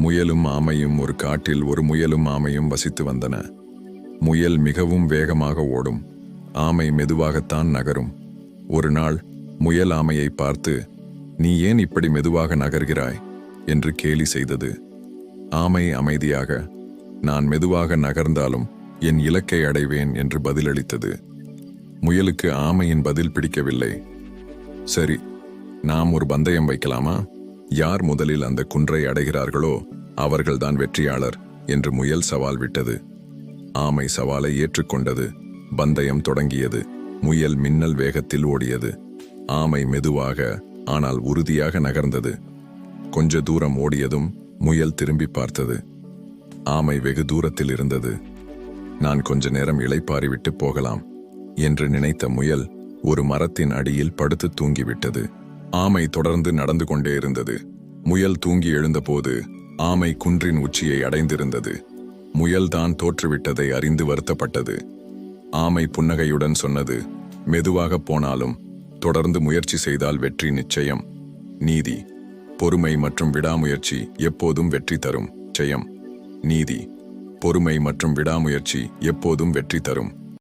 முயலும் ஆமையும் ஒரு காட்டில் ஒரு முயலும் ஆமையும் வசித்து வந்தன. முயல் மிகவும் வேகமாக ஓடும், ஆமை மெதுவாகத்தான் நகரும். ஒரு நாள் முயல் ஆமையை பார்த்து, "நீ ஏன் இப்படி மெதுவாக நகர்கிறாய்?" என்று கேலி செய்தது. ஆமை அமைதியாக, "நான் மெதுவாக நகர்ந்தாலும் என் இலக்கை அடைவேன்" என்று பதிலளித்தது. முயலுக்கு ஆமையின் பதில் பிடிக்கவில்லை. "சரி, நாம் ஒரு பந்தயம் வைக்கலாமா? யார் முதலில் அந்த குன்றை அடைகிறார்களோ அவர்கள்தான் வெற்றியாளர்" என்று முயல் சவால் விட்டது. ஆமை சவாலை ஏற்றுக்கொண்டது. பந்தயம் தொடங்கியது. முயல் மின்னல் வேகத்தில் ஓடியது. ஆமை மெதுவாக ஆனால் உறுதியாக நகர்ந்தது. கொஞ்ச தூரம் ஓடியதும் முயல் திரும்பி பார்த்தது. ஆமை வெகு தூரத்தில் இருந்தது. "நான் கொஞ்ச நேரம் இளைப்பாறிவிட்டு போகலாம்" என்று நினைத்த முயல் ஒரு மரத்தின் அடியில் படுத்து தூங்கிவிட்டது. ஆமை தொடர்ந்து நடந்து கொண்டே இருந்தது. முயல் தூங்கி எழுந்தபோது ஆமை குன்றின் உச்சியை அடைந்திருந்தது. முயல் தான் தோற்றுவிட்டதை அறிந்து வருத்தப்பட்டது. ஆமை புன்னகையுடன் சொன்னது, "மெதுவாக போனாலும் தொடர்ந்து முயற்சி செய்தால் வெற்றி நிச்சயம். நீதி, பொறுமை மற்றும் விடாமுயற்சி எப்போதும் வெற்றி தரும். ஜெயம். நீதி, பொறுமை மற்றும் விடாமுயற்சி எப்போதும் வெற்றி தரும்."